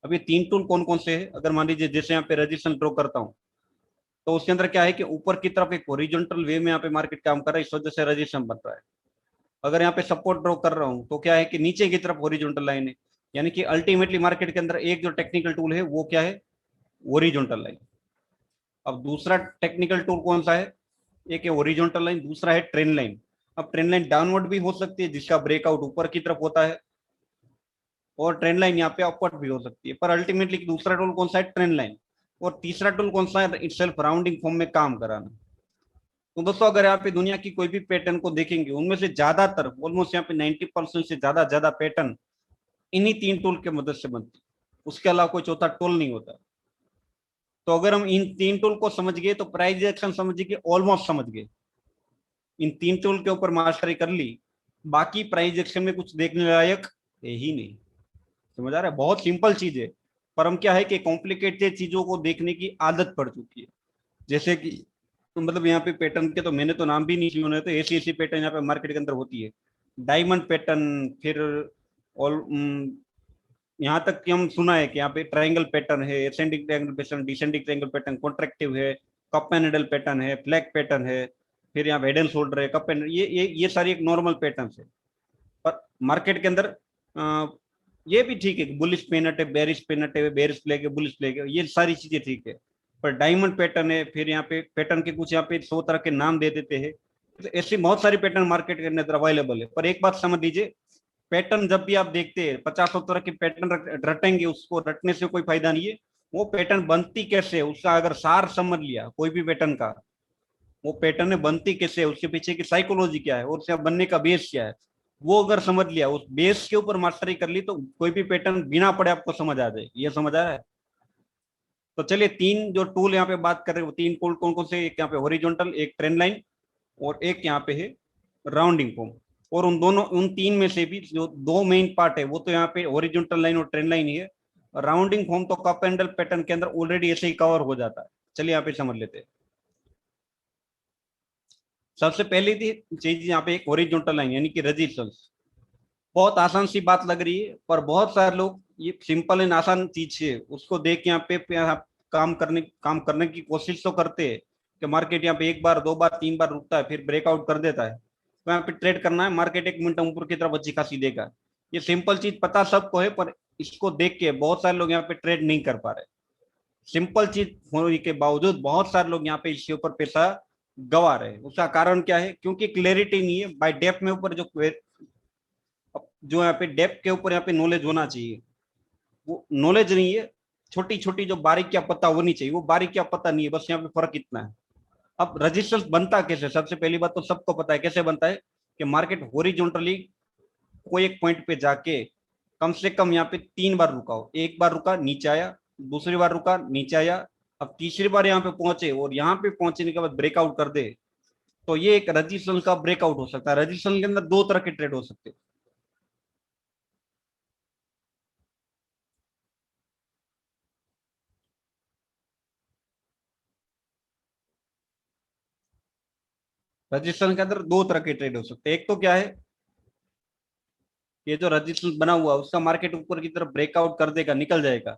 अब ये 3 टूल कौन कौन से हैं? अगर मान लीजिए जैसे यहाँ पे रजिस्ट्रेशन ड्रॉ करता हूँ, तो उसके अंदर क्या है कि ऊपर की तरफ एक हॉरिजॉन्टल वे में यहाँ पे मार्केट काम कर रहा है, इस वजह से रजिस्ट्रेशन बन रहा है। अगर यहाँ पे सपोर्ट ड्रॉ कर रहा हूँ तो क्या है कि नीचे की तरफ हॉरिजॉन्टल लाइन है, यानी कि अल्टीमेटली मार्केट के अंदर एक जो टेक्निकल टूल है वो क्या है? Horizontal line. अब दूसरा टेक्निकल टूल कौन सा है? एक है हॉरिजॉन्टल लाइन, दूसरा है ट्रेंड लाइन। अब ट्रेंड लाइन डाउनवर्ड भी हो सकती है जिसका ब्रेकआउट ऊपर की तरफ होता है, और ट्रेंड लाइन यहाँ पे अपवर्ड भी हो सकती है, पर अल्टीमेटली दूसरा टूल कौन सा है? Trend line. और तीसरा टूल कौन सा है? इटसेल्फ राउंडिंग फॉर्म में काम कराना। तो दोस्तों अगर यहाँ पे दुनिया की कोई भी पैटर्न को देखेंगे, उनमें से ज्यादातर ऑलमोस्ट यहाँ पे 90% से ज्यादा पैटर्न इन्हीं 3 टूल के मदद से बनती है, उसके अलावा कोई चौथा टूल नहीं होता। तो अगर हम इन 3 टूल को समझ गए तो प्राइस एक्शन समझ गए, ऑलमोस्ट समझ गए। इन 3 टूल के ऊपर मास्टरी कर ली, बाकी प्राइस एक्शन में कुछ देखने लायक है ही नहीं। समझ आ रहा है? बहुत सिंपल चीज है, पर हम क्या है कि कॉम्प्लिकेटेड चीजों को देखने की आदत पड़ चुकी है। जैसे कि तो मतलब यहाँ पे पैटर्न के तो मैंने तो नाम भी नहीं सुने, तो ऐसी ऐसी पैटर्न यहाँ पे मार्केट के अंदर होती है। डायमंड पैटर्न, फिर ऑल यहाँ तक कि हम सुना है कि यहाँ पे ट्रायंगल पैटर्न है, ascending triangle pattern, descending triangle pattern, कॉन्ट्रैक्टिव है, कप एंड निडल पैटर्न है, फ्लैग पैटर्न है, फिर यहाँ हेड एंड शोल्डर है, कप एंड, ये सारी एक नॉर्मल पैटर्न है। पर मार्केट के अंदर ये भी ठीक है, बुलिश पेनट है, बेरिश पेनट है, बेरिश फ्लैग है, बुलिश फ्लैग है, ये सारी चीजें ठीक है। पर डायमंड पैटर्न है, फिर यहाँ पे पैटर्न के कुछ यहाँ पे 100 तरह के नाम दे देते हैं। तो ऐसी बहुत सारी पैटर्न मार्केट के अंदर अवेलेबल है। पर एक बात समझ लीजिए, पैटर्न जब भी आप देखते हैं 50 तरह के पैटर्न रटेंगे, उसको रटने से कोई फायदा नहीं है। वो पैटर्न बनती कैसे है उसका अगर सार समझ लिया कोई भी पैटर्न का, वो पैटर्न बनती कैसे है, उसके पीछे की साइकोलॉजी क्या है और उसका बनने का बेस क्या है, वो अगर समझ लिया, उस बेस के ऊपर मास्टरी कर ली, तो कोई भी पैटर्न बिना पढ़े आपको समझ आ जाए। ये समझ आ रहा है? तो चलिए 3 जो टूल यहाँ पे बात कर रहे हैं, वो 3 टूल कौन कौन से? एक यहाँ पे हॉरिजॉन्टल, एक ट्रेंड लाइन, और एक यहाँ पे है राउंडिंग फॉर्म। और उन दोनों, उन 3 में से भी जो 2 मेन पार्ट है वो तो यहाँ पे हॉरिजॉन्टल लाइन और ट्रेंड लाइन ही है। राउंडिंग फॉर्म तो कप एंडल पैटर्न के अंदर ऑलरेडी ऐसे ही कवर हो जाता है। चलिए यहाँ पे समझ लेते हैं। सबसे पहली चीज यहाँ पे एक हॉरिजॉन्टल लाइन यानी कि रेजिस्टेंस। बहुत आसान सी बात लग रही है, पर बहुत सारे लोग ये सिंपल एंड आसान चीज है उसको देख के यहाँ पे काम करने की कोशिश तो करते हैं कि मार्केट यहाँ पे 1 बार 2 बार 3 बार रुकता है, फिर ब्रेकआउट कर देता है, तो यहाँ पे ट्रेड करना है, मार्केट 1 मिनट ऊपर की तरफ अच्छी खासी देगा। ये सिंपल चीज पता सबको है, पर इसको देख के बहुत सारे लोग यहाँ पे ट्रेड नहीं कर पा रहे। सिंपल चीज होने के बावजूद बहुत सारे लोग यहाँ पे इसके ऊपर पैसा गवा रहे हैं। उसका कारण क्या है? क्योंकि क्लैरिटी नहीं है। बाय डेप्थ में ऊपर जो यहाँ पे डेप्थ के ऊपर यहाँ पे नॉलेज होना चाहिए, वो नॉलेज नहीं है। छोटी छोटी जो बारीकियां पता होनी चाहिए, वो बारीकियां पता नहीं है। बस यहाँ पे फर्क इतना है। अब रजिस्टेंस बनता कैसे? सबसे पहली बात तो सबको पता है कैसे बनता है, कि मार्केट हॉरिजॉन्टली कोई एक पॉइंट पे जाके कम से कम यहाँ पे 3 बार रुका हो। एक बार रुका नीचे आया, दूसरी बार रुका नीचे आया, अब तीसरी बार यहाँ पे पहुंचे, और यहाँ पे पहुंचने के बाद ब्रेकआउट कर दे, तो ये एक रजिस्टेंस का ब्रेकआउट हो सकता है। रजिस्टेंस के अंदर 2 तरह के ट्रेड हो सकते हैं। रजिस्टेंस के अंदर 2 तरह के ट्रेड हो सकते हैं। एक तो क्या है, ये जो रजिस्टेंस बना हुआ है उसका मार्केट ऊपर की तरफ ब्रेकआउट कर देगा, निकल जाएगा,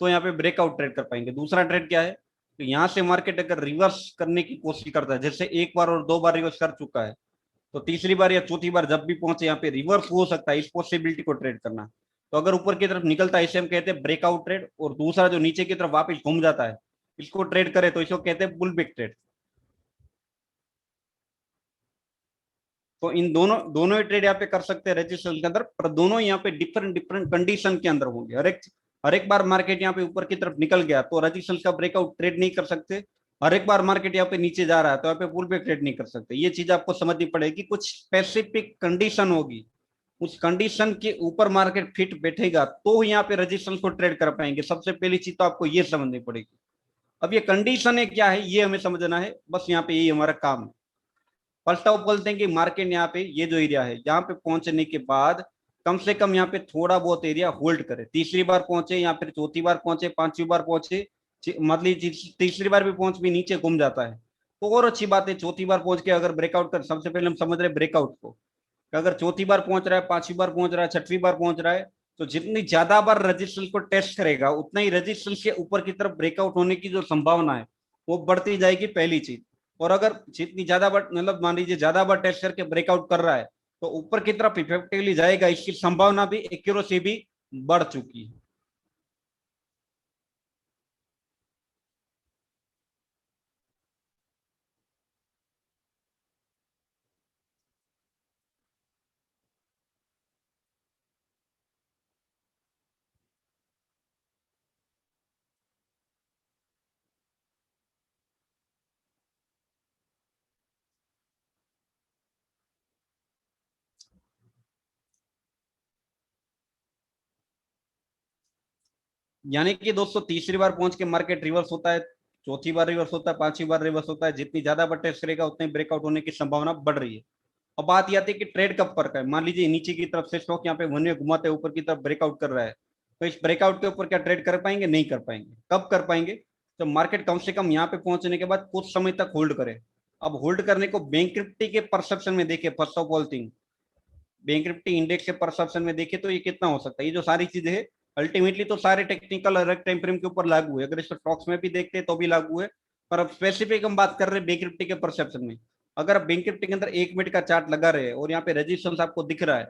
तो यहाँ पे ब्रेकआउट ट्रेड कर पाएंगे। दूसरा ट्रेड क्या है, तो यहाँ से मार्केट अगर रिवर्स करने की कोशिश करता है, जैसे 1 बार और 2 बार रिवर्स कर चुका है, तो तीसरी बार या चौथी बार जब भी पहुंचे यहाँ पे रिवर्स हो सकता है, इस पॉसिबिलिटी को ट्रेड करना। तो अगर ऊपर की तरफ निकलता है इसे हम कहते हैं ब्रेकआउट ट्रेड, और दूसरा जो नीचे की तरफ वापस घूम जाता है इसको ट्रेड करे तो इसको कहते हैं पुल बैक ट्रेड। तो इन दोनों दोनों ही ट्रेड यहाँ पे कर सकते हैं रजिस्ट्रेशन के अंदर, पर दोनों यहाँ पे डिफरेंट डिफरेंट कंडीशन के अंदर होंगे। हर एक बार मार्केट यहाँ पे ऊपर की तरफ निकल गया तो रजिस्ट्रेशन का ब्रेकआउट ट्रेड नहीं कर सकते। हर एक बार मार्केट यहाँ पे नीचे जा रहा है तो यहाँ पे पुल बैक ट्रेड नहीं कर सकते। ये चीज आपको समझनी पड़ेगी। कुछ स्पेसिफिक कंडीशन होगी, उस कंडीशन के ऊपर मार्केट फिट बैठेगा तो यहाँ पे रजिस्ट्रेशन को ट्रेड कर पाएंगे। सबसे पहली चीज तो आपको ये समझनी पड़ेगी। अब ये कंडीशन है क्या है, ये हमें समझना है, बस यहाँ पे यही हमारा काम है। फर्स्ट ऑफ बोलते हैं कि मार्केट यहाँ पे ये जो एरिया है, यहाँ पे पहुंचने के बाद कम से कम यहाँ पे थोड़ा बहुत एरिया होल्ड करे। तीसरी बार पहुंचे या फिर चौथी बार पहुंचे, 5वीं बार पहुंचे, मतलब तीसरी बार भी पहुंच भी नीचे घूम जाता है तो और अच्छी बात है। चौथी बार पहुंच के अगर ब्रेकआउट कर, सबसे पहले हम समझ रहे ब्रेकआउट को, अगर चौथी बार पहुंच रहा है, 5वीं बार पहुंच रहा है, 6वीं बार पहुंच रहा है, तो जितनी ज्यादा बार रजिस्टेंस को टेस्ट करेगा उतना ही रजिस्टेंस के ऊपर की तरफ ब्रेकआउट होने की जो संभावना है वो बढ़ती जाएगी, पहली चीज। और अगर जितनी ज्यादा बार, मतलब मान लीजिए ज्यादा बार टेस्ट करके ब्रेकआउट कर रहा है तो ऊपर की तरफ इफेक्टिवली जाएगा, इसकी संभावना भी, एक्यूरेसी भी बढ़ चुकी है। यानी कि दोस्तों तीसरी बार पहुंच के मार्केट रिवर्स होता है, चौथी बार रिवर्स होता है, पांचवी बार रिवर्स होता है, जितनी ज्यादा बार टेस्ट करेगा उतनी ब्रेकआउट होने की संभावना बढ़ रही है। अब बात ये आती है कि ट्रेड कब पर है। मान लीजिए नीचे की तरफ से स्टॉक यहाँ पे वन वे घुमाते ऊपर की तरफ ब्रेकआउट कर रहा है, तो इस ब्रेकआउट के ऊपर क्या ट्रेड कर पाएंगे? नहीं कर पाएंगे। कब कर पाएंगे? तो मार्केट कम से कम यहाँ पे पहुंचने के बाद कुछ समय तक होल्ड करे। अब होल्ड करने को बैंक निफ्टी के परसेप्शन में देखे, first of all thing, bank Nifty index के परसेप्शन में देखे तो ये कितना हो सकता है? ये जो सारी चीजें है अल्टीमेटली तो सारे टेक्निकल और टाइम फ्रेम के ऊपर लागू है। अगर इसको स्टॉक्स में भी देखते हैं तो भी लागू है, पर अब स्पेसिफिक हम बात कर रहे हैं बैंक निफ्टी के परसेप्शन में। अगर आप बैंक निफ्टी के अंदर 1 मिनट का चार्ट लगा रहे हैं और यहाँ पे रेजिस्टेंस आपको दिख रहा है,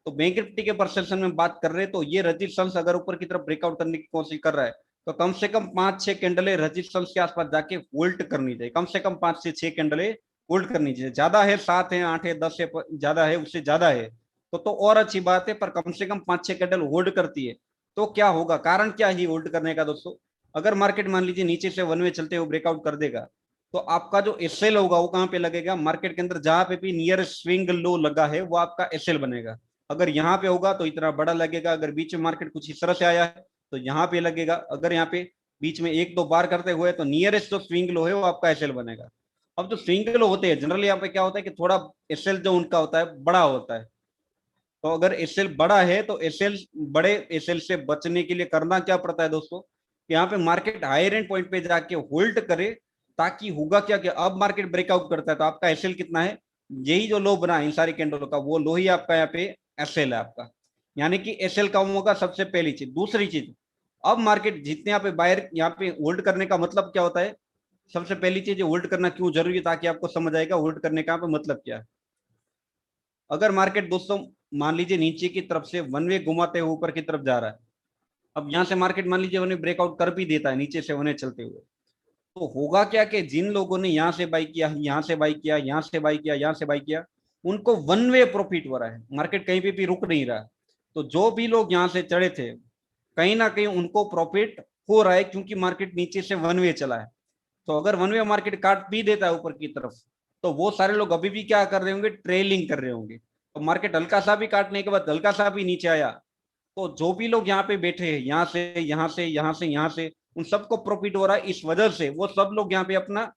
तो बैंक निफ्टी के परसेप्शन में बात कर रहे हैं तो ये रेजिस्टेंस अगर ऊपर की तरफ ब्रेकआउट करने की कोशिश कर रहा है तो कम से कम 5-6 कैंडले रेजिस्टेंस के आसपास जाके होल्ड करनी चाहिए। कम से कम 5 से 6 कैंडले होल्ड करनी चाहिए। ज्यादा है 7 है 8 है 10 है ज्यादा है, उससे ज्यादा है तो और अच्छी बात है, पर कम से कम 5-6 कैंडल होल्ड करती है तो क्या होगा? कारण क्या है होल्ड करने का दोस्तों? अगर मार्केट मान लीजिए नीचे से वन वे चलते हुए ब्रेकआउट कर देगा तो आपका जो एसएल होगा वो कहां पे लगेगा? मार्केट के अंदर जहां पे भी नियर स्विंग लो लगा है वो आपका एसएल बनेगा। अगर यहाँ पे होगा तो इतना बड़ा लगेगा, अगर बीच में मार्केट कुछ इस तरह से आया है तो यहाँ पे लगेगा, अगर यहाँ पे बीच में 1-2 बार करते हुए तो नियरेस्ट जो स्विंग लो है वो आपका एसएल बनेगा। अब जो स्विंग लो होते हैं जनरली यहाँ पे क्या होता है कि थोड़ा एसएल जो उनका होता है बड़ा होता है। तो अगर एसएल बड़ा है तो एसएल, बड़े एसएल से बचने के लिए करना क्या पड़ता है दोस्तों कि यहाँ पे मार्केट हायर एंड पॉइंट पे जाके होल्ड करे, ताकि होगा क्या कि अब मार्केट ब्रेकआउट करता है तो आपका एसएल कितना है? यही जो लो बना है इन सारी कैंडलों का वो लो ही आपका यहाँ पे एसएल है आपका। यानी कि एसएल कम होगा, सबसे पहली चीज। दूसरी चीज, अब मार्केट जितने यहाँ पे बायर यहाँ पे होल्ड करने का मतलब क्या होता है? सबसे पहली चीज होल्ड करना क्यों जरूरी है, ताकि आपको समझ आएगा होल्ड करने का यहाँ पे मतलब क्या है। अगर मार्केट दोस्तों मान लीजिए नीचे की तरफ से वन वे घुमाते हुए ऊपर की तरफ जा रहा है, अब यहाँ से मार्केट मान लीजिए वन ब्रेकआउट कर भी देता है नीचे से वन चलते हुए, तो होगा क्या कि जिन लोगों ने यहाँ से बाई किया, यहाँ से बाई किया, यहाँ से बाई किया, यहाँ से बाई किया, उनको वन वे प्रॉफिट हो रहा है। मार्केट कहीं पे भी रुक नहीं रहा। तो जो भी लोग यहाँ से चढ़े थे कहीं ना कहीं उनको प्रॉफिट हो रहा है, क्योंकि मार्केट नीचे से वन वे चला है। तो अगर वन वे मार्केट काट भी देता है ऊपर की तरफ तो वो सारे लोग अभी भी क्या कर रहे होंगे? ट्रेलिंग कर रहे होंगे। तो मार्केट हल्का सा भी काटने के बाद हल्का सा भी नीचे आया तो जो भी लोग यहाँ पे बैठे हैं, यहाँ से यहाँ से यहाँ से यहाँ से, उन सबको प्रॉफिट हो रहा है। इस वजह से वो सब लोग यहाँ पे अपना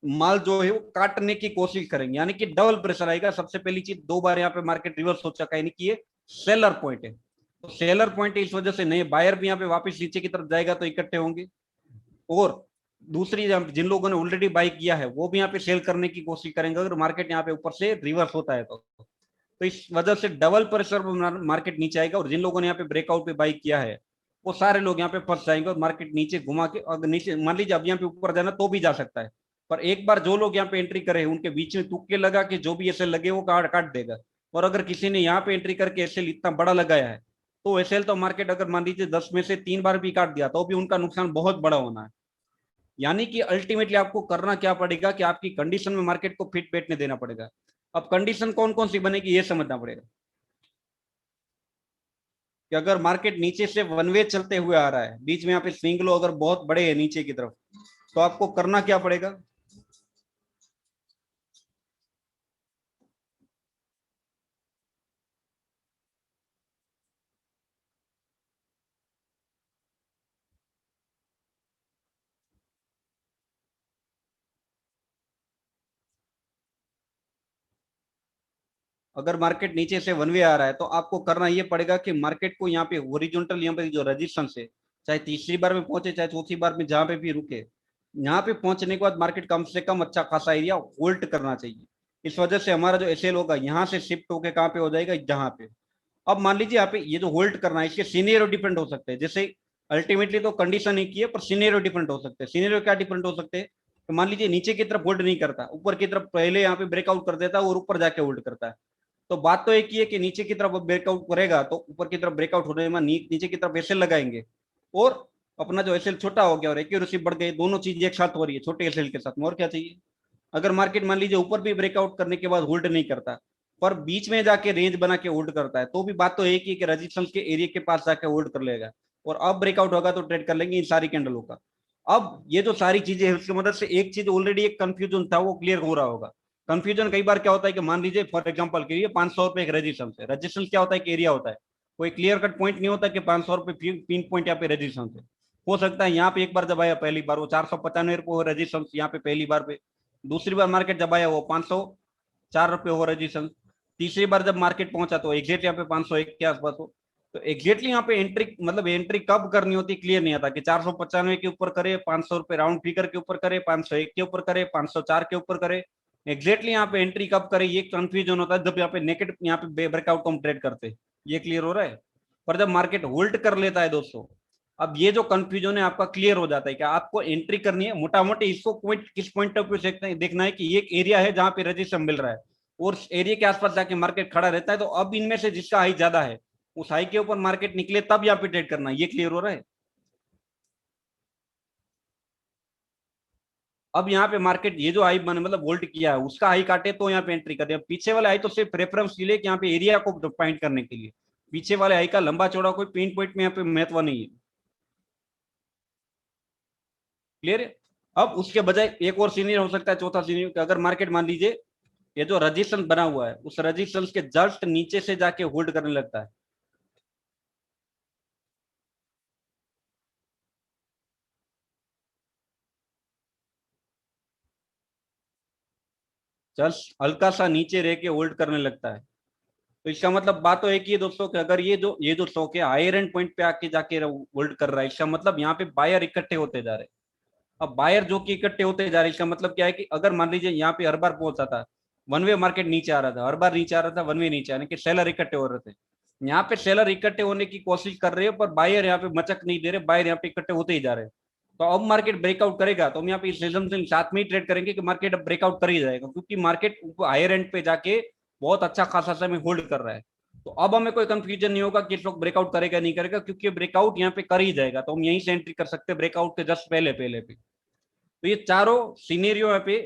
माल जो है वो काटने की कोशिश करेंगे, यानी कि डबल प्रेशर आएगा। सबसे पहली चीज, 2 बार यहाँ पे मार्केट रिवर्स हो चुका है, यानी कि ये सेलर पॉइंट है। तो सेलर पॉइंट है, इस वजह से नए बायर भी यहाँ पे वापस नीचे की तरफ जाएगा तो इकट्ठे होंगे। और दूसरी, जिन लोगों ने ऑलरेडी बाई किया है वो भी यहाँ पे सेल करने की कोशिश करेंगे अगर मार्केट यहाँ पे ऊपर से रिवर्स होता है तो इस वजह से डबल प्रेशर मार्केट नीचे आएगा। और जिन लोगों ने यहाँ पे ब्रेकआउट पे बाई किया है वो सारे लोग यहाँ पे फंस जाएंगे और मार्केट नीचे घुमा के, अगर नीचे मान लीजिए अब यहाँ पे ऊपर जाना तो भी जा सकता है, पर एक बार जो लोग यहाँ पे एंट्री करे उनके बीच में तुक्के लगा के जो भी एसएल लगे वो काट काट देगा। और अगर किसी ने यहाँ पे एंट्री करके एसएल इतना बड़ा लगाया है तो एसएल तो मार्केट अगर मान लीजिए 10 में से 3 बार भी काट दिया तो भी उनका नुकसान बहुत बड़ा होना है। यानी कि अल्टीमेटली आपको करना क्या पड़ेगा कि आपकी कंडीशन में मार्केट को फिट बैठने देना पड़ेगा। अब कंडीशन कौन कौन सी बनेगी ये समझना पड़ेगा कि अगर मार्केट नीचे से वन वे चलते हुए आ रहा है, बीच में यहाँ पे स्विंग लो अगर बहुत बड़े हैं नीचे की तरफ, तो आपको करना क्या पड़ेगा? अगर मार्केट नीचे से वन वे आ रहा है तो आपको करना ये पड़ेगा कि मार्केट को यहाँ पे ओरिजेंटल, यहाँ पे जो रजिस्टेंस है, चाहे तीसरी बार में पहुंचे चाहे चौथी बार में, जहां पे भी रुके, यहाँ पे पहुंचने के बाद मार्केट कम से कम अच्छा खासा एरिया होल्ड करना चाहिए। इस वजह से हमारा जो एसएल होगा यहाँ से शिफ्ट होकर कहाँ पे हो जाएगा? जहां पे अब मान लीजिए यहाँ पे ये जो होल्ड करना है इसके सीनियर डिफरेंट हो सकते हैं, जैसे अल्टीमेटली तो कंडीशन एक ही है पर सीनियर डिफरेंट हो सकते हैं। सीनियर क्या डिफरेंट हो सकते हैं, तो मान लीजिए नीचे की तरफ होल्ड नहीं करता, ऊपर की तरफ पहले यहाँ पे ब्रेकआउट कर देता है और ऊपर जाके होल्ड करता है। तो बात तो एक ही है कि नीचे की तरफ ब्रेकआउट करेगा तो ऊपर की तरफ ब्रेकआउट होने में नीचे की तरफ एसएल लगाएंगे, और अपना जो एसएल छोटा हो गया और एक्यूरेसी बढ़ गई, दोनों चीज एक साथ हो रही है छोटे एसएल के साथ में, और क्या चाहिए। अगर मार्केट मान लीजिए ऊपर भी ब्रेकआउट करने के बाद होल्ड नहीं करता पर बीच में जाके रेंज बना के होल्ड करता है, तो भी बात तो एक ही कि रेजिस्टेंस के एरिया के पास जाके होल्ड कर लेगा, और अब ब्रेकआउट होगा तो ट्रेड कर लेंगे इन सारी कैंडलों का। अब ये जो सारी चीजें हैं उसकी मदद से एक चीज ऑलरेडी एक कंफ्यूजन था वो क्लियर हो रहा होगा। कंफ्यूजन कई बार क्या होता है कि मान लीजिए फॉर एग्जांपल के लिए 500 रुपए एक रेजिस्टेंस है। रेजिस्टेंस क्या होता है कि एरिया होता है, कोई क्लियर कट पॉइंट नहीं होता कि 500 रुपए पिन पॉइंट यहाँ पे रेजिस्टेंस है। हो सकता है यहाँ पे एक बार जब आया पहली बार वो 495 रुपए हो रेजिस्टेंस यहाँ पे पहली बार पे, दूसरी बार मार्केट जब आया वो 504 रुपए हो रेजिस्टेंस, तीसरी बार जब मार्केट पहुंचा तो एग्जैक्ट यहाँ पे 501 के आसपास हो। तो एग्जैक्टली यहाँ पे एंट्री मतलब एंट्री कब करनी होती क्लियर नहीं आता कि 495 के ऊपर करे, 500 रुपए राउंड फिगर के ऊपर करे, 501 के ऊपर करे, 504 के ऊपर करे, एग्जैक्टली यहाँ पे एंट्री कब करे ये कंफ्यूजन होता है जब यहाँ पे नेकेट यहाँ पे ब्रेकआउट को हम ट्रेड करते हैं। ये क्लियर हो रहा है। पर जब मार्केट होल्ड कर लेता है दोस्तों, अब ये जो कंफ्यूजन है आपका क्लियर हो जाता है कि आपको एंट्री करनी है, मोटा मोटी इसको पॉइंट किस पॉइंट ऑफ व्यू देखना है कि ये एक एरिया है जहां पे रजिस्टर मिल रहा है और एरिया के आसपास जाके मार्केट खड़ा रहता है, तो अब इनमें से जिसका हाई ज्यादा है उस हाई के ऊपर मार्केट निकले तब यहाँ पे ट्रेड करना है। ये क्लियर हो रहा है। अब यहाँ पे मार्केट ये जो हाई बने मतलब वोल्ट किया है उसका हाई काटे तो यहाँ पे एंट्री कर दे। पीछे वाले हाई तो सिर्फ प्रेफरेंस के लिए कि यहाँ पे एरिया को फाइंड करने के लिए, पीछे वाले हाई का लंबा चौड़ा कोई पिन पॉइंट में यहाँ पे महत्व नहीं है। क्लियर है। अब उसके बजाय एक और सीनियर हो सकता है, चौथा सीनियर, अगर मार्केट मान लीजिए ये जो रजिस्टेंस बना हुआ है उस रजिस्टेंस के जस्ट नीचे से जाके होल्ड करने लगता है। जस्ट हल्का सा नीचे रह के होल्ड करने लगता है, तो इसका मतलब बात तो एक ही है दोस्तों कि अगर ये जो स्टॉक है हायर एंड पॉइंट पे आके जाके होल्ड कर रहा है, इसका मतलब यहाँ पे बायर इकट्ठे होते जा रहे हैं। अब बायर जो कि इकट्ठे होते जा रहे हैं इसका मतलब क्या है कि अगर मान लीजिए यहाँ पे हर बार पहुंचा था वन वे मार्केट नीचे आ रहा था, हर बार नीचे आ रहा था वन वे नीचे, यानी कि सेलर इकट्ठे हो रहे थे। यहाँ पे सेलर इकट्ठे होने की कोशिश कर रहे हैं पर बायर यहाँ पे मचक नहीं दे रहे, बायर यहाँ पे इकट्ठे होते ही जा रहे हैं। तो अब मार्केट ब्रेकआउट करेगा तो हम यहाँ पे इस रिजल्ट से साथ में ही ट्रेड करेंगे कि मार्केट अब ब्रेकआउट कर ही जाएगा, क्योंकि मार्केट हायर एंड पे जाके बहुत अच्छा खासा समय होल्ड कर रहा है। तो अब हमें कोई कंफ्यूजन नहीं होगा कि स्टॉक ब्रेकआउट करेगा नहीं करेगा, क्योंकि ब्रेकआउट यहाँ पे कर ही जाएगा, तो हम यहीं से एंट्री कर सकते हैं ब्रेकआउट के जस्ट पहले पहले पे। तो ये चारों सीनेरियो यहाँ पे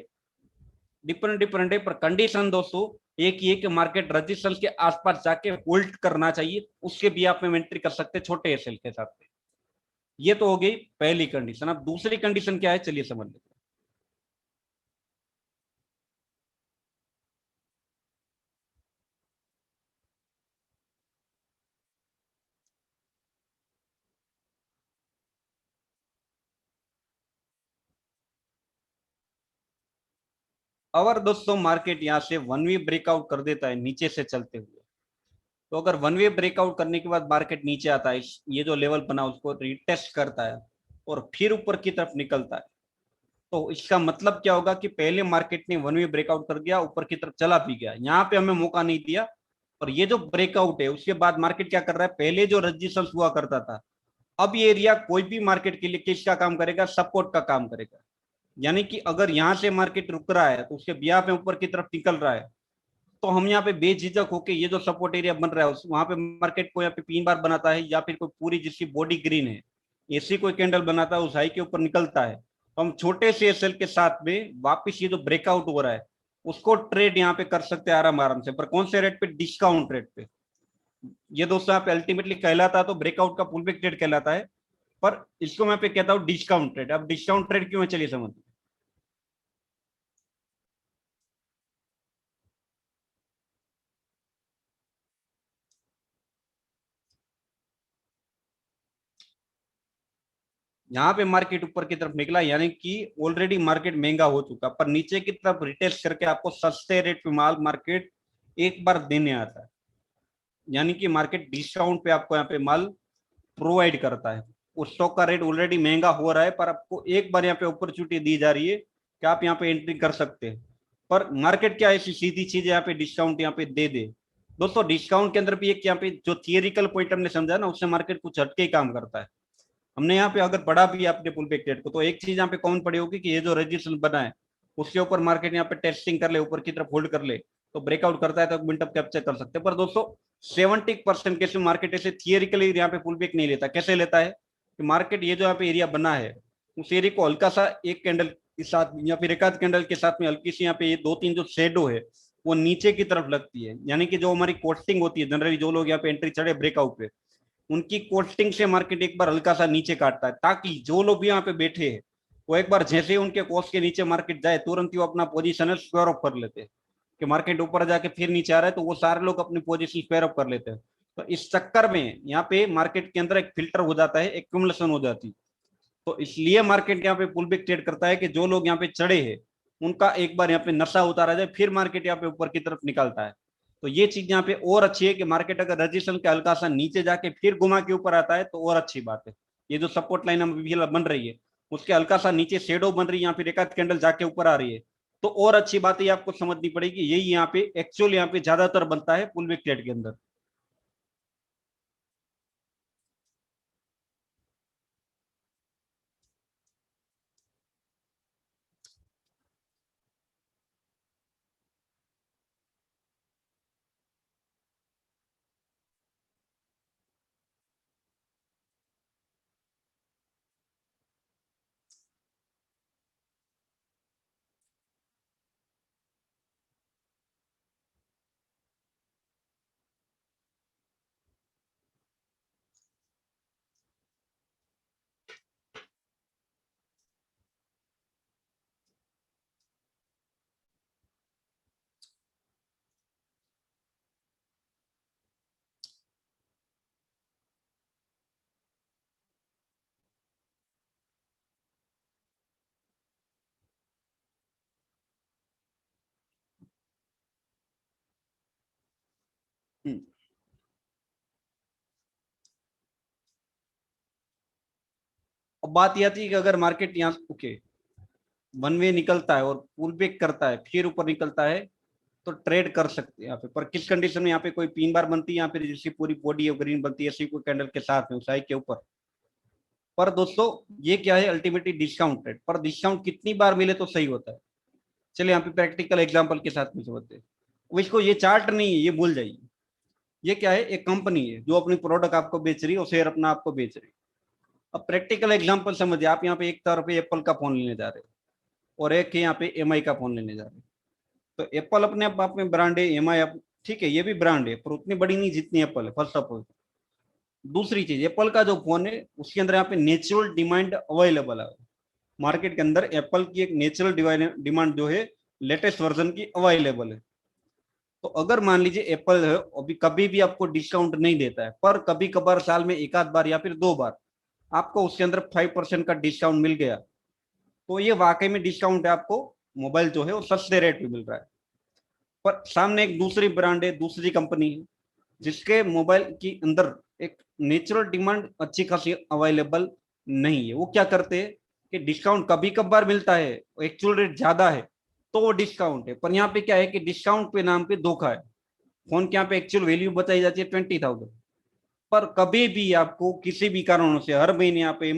डिफरेंट डिफरेंट है, पर कंडीशन दोस्तों एक ही है कि मार्केट रेजिस्टेंस के आसपास जाके होल्ड करना चाहिए, उसके भी आप में एंट्री कर सकते हैं छोटे एसएल के साथ में। ये तो हो गई पहली कंडीशन। अब दूसरी कंडीशन क्या है चलिए समझ लेते हैं। अगर दोस्तों मार्केट यहाँ से वन वे ब्रेकआउट कर देता है नीचे से चलते हुए, तो अगर वन वे ब्रेकआउट करने के बाद मार्केट नीचे आता है, ये जो लेवल बना उसको रिटेस्ट करता है और फिर ऊपर की तरफ निकलता है, तो इसका मतलब क्या होगा कि पहले मार्केट ने वन वे ब्रेकआउट कर दिया, ऊपर की तरफ चला भी गया, यहाँ पे हमें मौका नहीं दिया। और ये जो ब्रेकआउट है उसके बाद मार्केट क्या कर रहा है, पहले जो रजिस्टेंस हुआ करता था अब ये एरिया कोई भी मार्केट के लिए किसका काम करेगा, सपोर्ट का काम करेगा। यानी कि अगर यहाँ से मार्केट रुक रहा है तो उसके बिहाफ में ऊपर की तरफ निकल रहा है, तो हम यहाँ पे बेझिझक होके ये जो सपोर्ट एरिया बन रहा है वहां पे मार्केट को यहाँ पे 3 बार बनाता है, या फिर कोई पूरी जिसकी बॉडी ग्रीन है ऐसी कोई कैंडल बनाता है उस हाई के ऊपर निकलता है, तो हम छोटे से एसएल के साथ में वापिस ये जो ब्रेकआउट हो रहा है उसको ट्रेड यहाँ पे कर सकते हैं आराम आराम से। पर कौन से रेट पे, डिस्काउंट रेट पे। ये दोस्तों यहाँ पे अल्टीमेटली कहलाता है तो ब्रेकआउट का पुल बैक ट्रेड कहलाता है, पर इसको मैं पे कहता हूँ डिस्काउंट ट्रेड। अब डिस्काउंट ट्रेड क्यों है चलिए समझ। यहाँ पे मार्केट ऊपर की तरफ निकला यानी कि ऑलरेडी मार्केट महंगा हो चुका, पर नीचे की तरफ रिटेस्ट करके आपको सस्ते रेट पे माल मार्केट एक बार देने आता है, यानी कि मार्केट डिस्काउंट पे आपको यहाँ पे माल प्रोवाइड करता है। उस स्टॉक का रेट ऑलरेडी महंगा हो रहा है पर आपको एक बार यहाँ पे अपॉर्चुनिटी दी जा रही है कि आप यहाँ पे एंट्री कर सकते हैं। पर मार्केट क्या ऐसी सीधी चीज यहाँ पे डिस्काउंट यहाँ पे दे दे, दोस्तों डिस्काउंट के अंदर भी एक यहाँ पे जो थियरिकल पॉइंट हमने समझा ना, उससे मार्केट कुछ हटके ही काम करता है। हमने यहाँ पे अगर पढ़ा भी आपने पुल बैक ट्रेड को, तो एक चीज यहाँ पे कॉमन पड़ी होगी कि ये जो रजिस्ट्रेशन बना है उसके ऊपर मार्केट यहाँ पे टेस्टिंग कर ले, ऊपर की तरफ होल्ड कर ले, तो ब्रेकआउट करता है तो मिनट कैप्चर कर सकते हैं। पर दोस्तों 70% केस में मार्केट ऐसे थियरिकली यहाँ पे पुल बैक नहीं लेता। कैसे लेता है कि मार्केट ये जो यहाँ पे एरिया बना है, उस एरिया को हल्का सा एक कैंडल के साथ या फिर एक आध कैंडल के साथ में हल्की सी यहाँ पे ये दो तीन जो शेडो है वो नीचे की तरफ लगती है। यानी कि जो हमारी कोस्टिंग होती है जनरली, जो लोग यहाँ पे एंट्री चढ़े ब्रेकआउट पे, उनकी कोस्टिंग से मार्केट एक बार हल्का सा नीचे काटता है, ताकि जो लोग भी यहाँ पे बैठे हैं वो एक बार जैसे ही उनके कोस्ट के नीचे मार्केट जाए तुरंत ही वो अपना पोजीशन स्क्वायर ऑफ कर लेते हैं। कि मार्केट ऊपर जाके फिर नीचे आ रहा है तो वो सारे लोग अपनी पोजीशन स्क्वायर ऑफ कर लेते हैं। तो इस चक्कर में यहाँ पे मार्केट के अंदर एक फिल्टर हो जाता है, एक्यूमुलेशन हो जाती है। तो इसलिए मार्केट यहाँ पे पुल बैक ट्रेड करता है कि जो लोग यहाँ पे चढ़े हैं उनका एक बार यहाँ पे नशा उतारा जाए, फिर मार्केट यहाँ पे ऊपर की तरफ निकलता है। तो ये चीज यहाँ पे और अच्छी है कि मार्केट अगर रजिस्ट्रेशन के हल्का सा नीचे जाके फिर घुमा के ऊपर आता है तो और अच्छी बात है। ये जो सपोर्ट लाइन हम बन रही है उसके हल्का सा नीचे शेडो बन रही है, यहाँ पे एक आध कैंडल जाके ऊपर आ रही है, तो और अच्छी बात है आपको समझनी पड़ेगी। यही यहाँ पे एक्चुअल यहाँ पे ज्यादातर बनता है पुल बैक ट्रेड के अंदर। अब बात यह थी कि अगर मार्केट यहाँ ओके वन वे निकलता है और पुल बैक करता है फिर ऊपर निकलता है तो ट्रेड कर सकते हैं यहाँ पे। पर किस कंडीशन में यहाँ पे कोई पिन बार बनती है, यहाँ पे जैसी पूरी बॉडी ऑफ ग्रीन बनती है ऐसी कोई कैंडल के साथ में ऊंचाई के ऊपर। पर दोस्तों ये क्या है, अल्टीमेटली डिस्काउंट रेट पर डिस्काउंट कितनी बार मिले तो सही होता है। चलिए यहाँ पे प्रैक्टिकल एग्जांपल के साथ में समझते हैं। इसको ये चार्ट नहीं है, ये भूल जाइए। ये क्या है, एक कंपनी है जो अपनी प्रोडक्ट आपको बेच रही है और शेयर अपना आपको बेच रही है। अब प्रैक्टिकल एग्जांपल समझिए, आप यहाँ पे एक तरफ एप्पल का फोन लेने जा रहे हैं और एक है यहाँ पे एमआई का फोन लेने जा रहे हैं। तो एप्पल अपने आप में ब्रांड है, एमआई ठीक है ये भी ब्रांड है पर उतनी बड़ी नहीं जितनी एप्पल है, फर्स्ट ऑफ ऑल। दूसरी चीज, एप्पल का जो फोन है उसके अंदर यहाँ पे नेचुरल डिमांड अवेलेबल है। मार्केट के अंदर एप्पल की एक नेचुरल डिमांड जो है लेटेस्ट वर्जन की अवेलेबल है। तो अगर मान लीजिए एप्पल है अभी कभी भी आपको डिस्काउंट नहीं देता है, पर कभी कभार साल में एक आध बार या फिर दो बार आपको उसके अंदर 5% का डिस्काउंट मिल गया, तो ये वाकई में डिस्काउंट है, आपको मोबाइल जो है वो सस्ते रेट पे मिल रहा है। पर सामने एक दूसरी ब्रांड है, दूसरी कंपनी है जिसके मोबाइल के अंदर एक नेचुरल डिमांड अच्छी खासी अवेलेबल नहीं है। वो क्या करते हैं कि डिस्काउंट कभी कभार मिलता है, एक्चुअल रेट ज्यादा है तो वो डिस्काउंट है। पर यहाँ पे क्या है कि डिस्काउंट पे नाम पे धोखा है। फोन के यहाँ पे एक्चुअल वैल्यू बताई जाती है 20,000, पर कभी भी आपको किसी भी कारणों से हर महीने यहाँ पे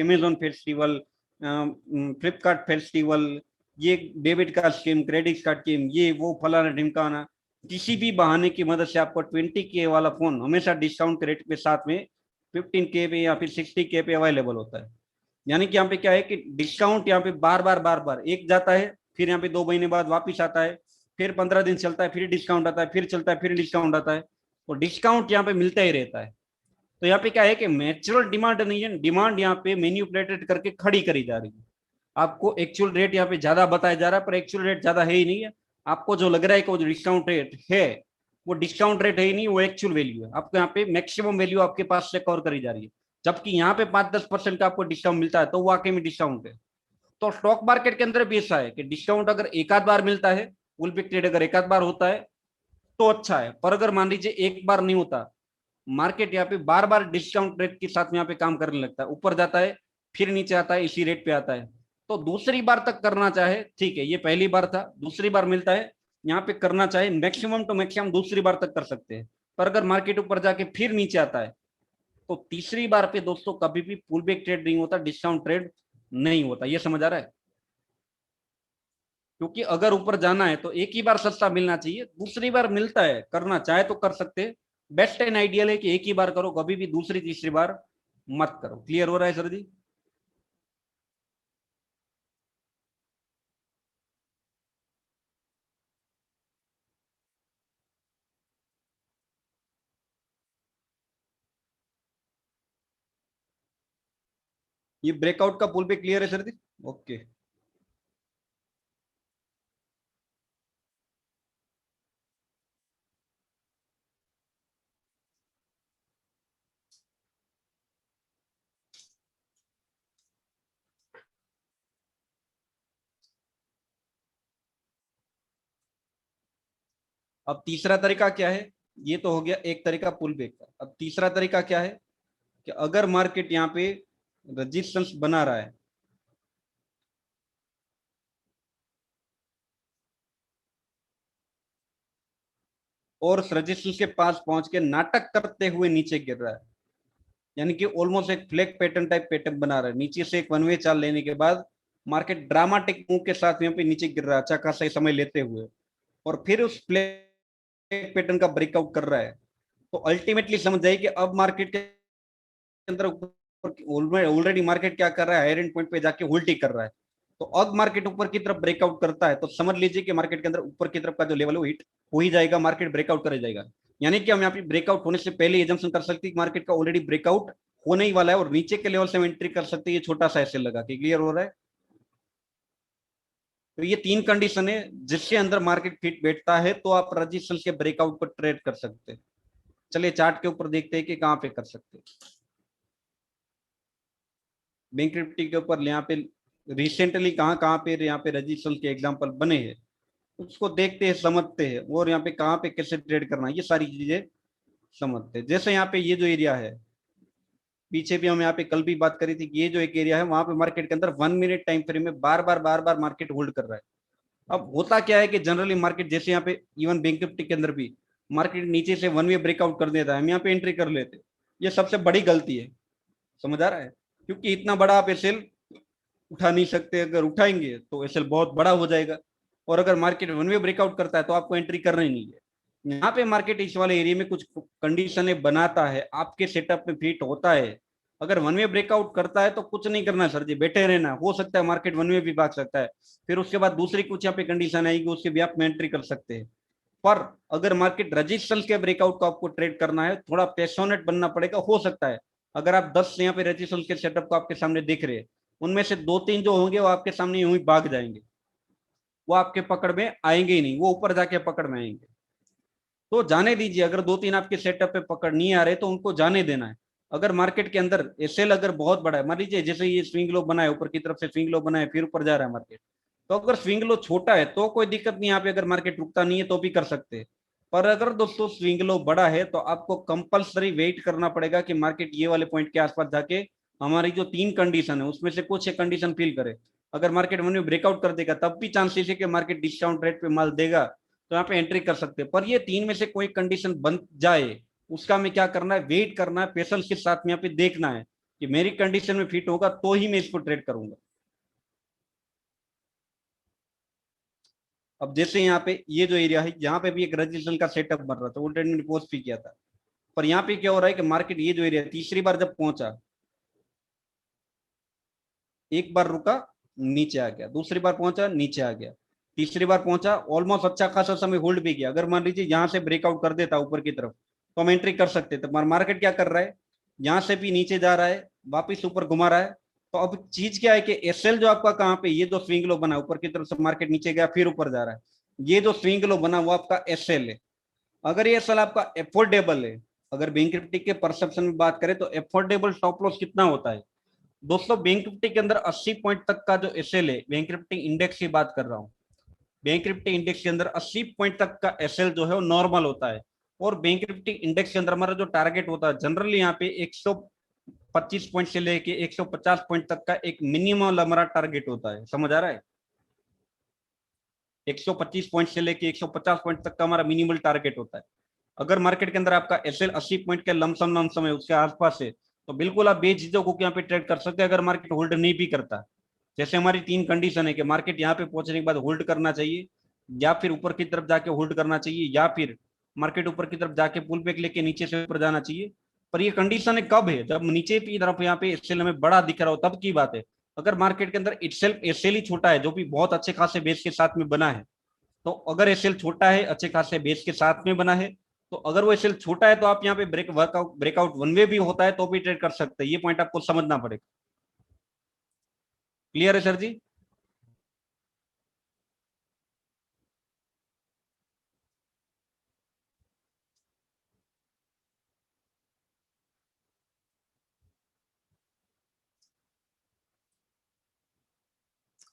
अमेजोन फेस्टिवल, फ्लिपकार्ट फेस्टिवल, ये debit card scheme, credit card scheme, ये वो फलाना ढिमकाना, किसी भी बहाने की मदद से आपको 20K वाला फोन हमेशा डिस्काउंट के रेट के साथ में 15K पे या फिर 60K पे अवेलेबल होता है। यानी कि यहाँ पे क्या है कि डिस्काउंट यहाँ पे बार बार एक जाता है, फिर यहाँ पे 2 महीने बाद वापिस आता है, फिर 15 दिन चलता है, फिर डिस्काउंट आता है, फिर चलता है, फिर डिस्काउंट आता है। तो डिस्काउंट यहाँ पे मिलता ही रहता है। तो यहाँ पे क्या है कि नेचुरल डिमांड नहीं है, डिमांड यहाँ पे मैन्युपुलेटेड करके खड़ी करी जा रही है। आपको एक्चुअल रेट यहाँ पे ज्यादा बताया जा रहा है पर एक्चुअल रेट ज्यादा है ही नहीं है। आपको जो लग रहा है कि वो जो डिस्काउंट रेट है वो डिस्काउंट रेट है ही नहीं, वो एक्चुअल वैल्यू है। आपको यहाँ पे मैक्सिमम वैल्यू आपके पास से कवर करी जा रही है, जबकि यहाँ पे 5-10% का आपको डिस्काउंट मिलता है तो वाकई में डिस्काउंट है। तो स्टॉक मार्केट के अंदर भी ऐसा है कि डिस्काउंट अगर एक आध बार मिलता है, फुल पिक ट्रेड अगर एक आध बार होता है तो अच्छा है। पर अगर मान लीजिए एक बार नहीं होता, मार्केट यहाँ पे बार बार डिस्काउंट रेट के साथ में यहाँ पे काम करने लगता है, ऊपर जाता है फिर नीचे आता है, इसी रेट पे आता है। तो दूसरी बार तक करना चाहे ठीक है, ये पहली बार था, दूसरी बार मिलता है यहाँ पे करना चाहे मैक्सिमम टू मैक्सिमम दूसरी बार तक कर सकते हैं, पर अगर मार्केट ऊपर जाके फिर नीचे आता है तो तीसरी बार पे दोस्तों कभी भी पुल बैक ट्रेड नहीं होता, डिस्काउंट ट्रेड नहीं होता। ये समझ आ रहा है? क्योंकि अगर ऊपर जाना है तो एक ही बार सस्ता मिलना चाहिए, दूसरी बार मिलता है, करना चाहे तो कर सकते हैं। बेस्ट एंड आइडियल है कि एक ही बार करो, कभी भी दूसरी तीसरी बार मत करो। क्लियर हो रहा है सर जी? ये ब्रेकआउट का पुल पे क्लियर है सर जी? ओके। अब तीसरा तरीका क्या है? ये तो हो गया एक तरीका पुल बैक का। अब तीसरा तरीका क्या है कि अगर मार्केट यहाँ पे रेजिस्टेंस बना रहा है और उस रेजिस्टेंस के पास पहुंच के नाटक करते हुए नीचे गिर रहा है, यानी कि ऑलमोस्ट एक फ्लैग पैटर्न टाइप पैटर्न बना रहा है, नीचे से एक वन वे चाल लेने के बाद मार्केट ड्रामाटिक मूव के साथ यहाँ पे नीचे गिर रहा है अच्छा खासा समय लेते हुए, और फिर उस फ्लैग पैटर्न का ब्रेकआउट कर रहा है, तो अल्टीमेटली समझ जाइए कि अब मार्केट के अंदर ऑलरेडी मार्केट क्या कर रहा है, हायर एंड पॉइंट पे जाके उल्टी कर रहा है। तो अब मार्केट ऊपर की तरफ ब्रेकआउट करता है तो समझ लीजिए कि मार्केट के अंदर ऊपर की तरफ का जो लेवल है वो हिट हो ही जाएगा, मार्केट ब्रेकआउट कर जाएगा। यानी कि हम यहाँ पे ब्रेकआउट होने से पहले एजम्पशन कर सकते हैं कि मार्केट का ऑलरेडी ब्रेकआउट होने ही वाला है और नीचे के लेवल से हम एंट्री कर सकते हैं, ये छोटा सा ऐसे लगा कि क्लियर हो रहा है? तो ये तीन कंडीशन है जिसके अंदर मार्केट फिट बैठता है तो आप रजिस्टेंस के ब्रेकआउट पर ट्रेड कर सकते हैं। चलिए चार्ट के ऊपर देखते हैं कि कहाँ पे कर सकते हैं। बैंक निफ्टी के ऊपर यहाँ पे रिसेंटली कहाँ कहाँ पे यहाँ पे रजिस्ट्रेशन के एग्जांपल बने हैं, उसको देखते हैं समझते हैं, और यहाँ पे कहाँ पे कैसे ट्रेड करना है ये सारी चीजें समझते हैं। जैसे यहाँ पे ये जो एरिया है, पीछे भी हम यहाँ पे कल भी बात करी थी कि ये जो एक एरिया है वहां पे मार्केट के अंदर 1 मिनट टाइम फ्रेम में बार बार मार्केट होल्ड कर रहा है। अब होता क्या है कि जनरली मार्केट जैसे यहाँ पे इवन बैंक निफ्टी के अंदर भी मार्केट नीचे से वन वे ब्रेकआउट कर देता है, हम यहाँ पे एंट्री कर लेते, ये सबसे बड़ी गलती है। समझ आ रहा है? क्योंकि इतना बड़ा आप एसएल उठा नहीं सकते, अगर उठाएंगे तो एसएल बहुत बड़ा हो जाएगा, और अगर मार्केट वन वे ब्रेकआउट करता है तो आपको एंट्री करना ही नहीं है। यहाँ पे मार्केट इस वाले एरिया में कुछ कंडीशनें बनाता है, आपके सेटअप में फिट होता है। अगर वन वे ब्रेकआउट करता है तो कुछ नहीं करना सर जी, बैठे रहना, हो सकता है मार्केट वन वे भी भाग सकता है, फिर उसके बाद दूसरी कुछ यहाँ पे कंडीशन आएगी उसके भी आप एंट्री कर सकते हैं। पर अगर मार्केट रजिस्टेंस के ब्रेकआउट को आपको ट्रेड करना है, थोड़ा पैशनेट बनना पड़ेगा। हो सकता है अगर आप 10 यहाँ पे रजिस्टेंस के सेटअप को आपके सामने देख रहे हैं, उनमें से दो तीन जो होंगे वो आपके सामने यूं ही भाग जाएंगे, वो आपके पकड़ में आएंगे ही नहीं, वो ऊपर जाके पकड़ में आएंगे। तो जाने दीजिए, अगर दो तीन आपके सेटअप पे पकड़ नहीं आ रहे तो उनको जाने देना है। अगर मार्केट के अंदर एसएल अगर बहुत बड़ा है, मान लीजिए जैसे ये स्विंग लो बना है, ऊपर की तरफ से स्विंग लो बना है फिर ऊपर जा रहा है मार्केट, तो अगर स्विंग लो छोटा है तो कोई दिक्कत नहीं, यहाँ पे अगर मार्केट रुकता नहीं है तो भी कर सकते हैं। पर अगर दोस्तों स्विंग लो बड़ा है तो आपको कंपलसरी वेट करना पड़ेगा कि मार्केट ये वाले पॉइंट के आसपास जाके हमारी जो तीन कंडीशन है उसमें से कुछ एक कंडीशन फिल करे। अगर मार्केट मन में ब्रेकआउट कर देगा तब भी चांसेस है कि मार्केट डिस्काउंट रेट पे माल देगा, तो यहाँ पे एंट्री कर सकते हैं। पर ये तीन में से कोई कंडीशन बन जाए उसका हमें क्या करना है, वेट करना है, पेशेंस के साथ में यहाँ पे देखना है कि मेरी कंडीशन में फिट होगा तो ही मैं इसको ट्रेड करूंगा। अब जैसे यहाँ पे ये जो एरिया है यहाँ पे भी एक रजिस्ट्रेशन का सेटअप बन रहा था, वो ट्रेड मैंने पोस्ट भी किया था। पर यहाँ पे क्या हो रहा है कि मार्केट ये जो एरिया तीसरी बार जब पहुंचा, एक बार रुका नीचे आ गया, दूसरी बार पहुंचा नीचे आ गया, तीसरी बार पहुंचा ऑलमोस्ट अच्छा खासा समय होल्ड भी किया। अगर मान लीजिए यहाँ से ब्रेकआउट कर देता ऊपर की तरफ तो हम एंट्री कर सकते थे, पर मार्केट क्या कर रहा है, यहाँ से भी नीचे जा रहा है, वापिस ऊपर घुमा रहा है। तो अब चीज क्या है कि एसएल जो आपका कहाँ पे, ये जो स्विंग लो बना ऊपर की तरफ से मार्केट नीचे गया फिर ऊपर जा रहा है, ये जो स्विंग लो बना वो आपका एसएल है। अगर ये एसएल आपका एफोर्डेबल है, अगर बैंक निफ्टी के परसेप्शन में बात करें तो एफोर्डेबल स्टॉप लॉस कितना होता है दोस्तों, बैंक निफ्टी के अंदर 80 पॉइंट तक का जो एसएल है, बैंक निफ्टी इंडेक्स की बात कर रहा हूँ, बैंक निफ्टी इंडेक्स के अंदर 80 पॉइंट तक का एसएल जो है वो नॉर्मल होता है। और बैंक निफ्टी इंडेक्स के अंदर हमारा जो टारगेट होता है जनरली यहाँ पे 125 पॉइंट से लेके 150 पॉइंट तक का एक मिनिमम हमारा टारगेट होता है। समझ आ रहा है? 125 पॉइंट से लेके 150 पॉइंट तक का हमारा मिनिमल टारगेट होता है। अगर मार्केट के अंदर आपका एसएल 80 पॉइंट के लमसम है, उसके आसपास है, तो बिल्कुल आप बेझिझक होकर यहाँ पे ट्रेड कर सकते हैं अगर मार्केट होल्ड नहीं भी करता। जैसे हमारी 3 कंडीशन है कि मार्केट यहाँ पे पहुंचने के बाद होल्ड करना चाहिए, या फिर ऊपर की तरफ जाके होल्ड करना चाहिए, या फिर मार्केट ऊपर की तरफ जाके पुल बैक लेके नीचे से ऊपर जाना चाहिए। पर ये कंडीशन है कब है, जब नीचे की तरफ यहाँ पे एसएल हमें बड़ा दिख रहा हो तब की बात है। अगर मार्केट के अंदर इटसेल्फ एसएल ही छोटा है, जो भी बहुत अच्छे खासे बेस के साथ में बना है, तो अगर एसएल छोटा है, अच्छे खासे बेस के साथ में बना है, तो अगर वो एसएल छोटा है तो आप यहाँ पे ब्रेकआउट वन वे भी होता है तो भी ट्रेड कर सकते हैं। ये पॉइंट आपको समझना पड़ेगा। क्लियर है सर जी?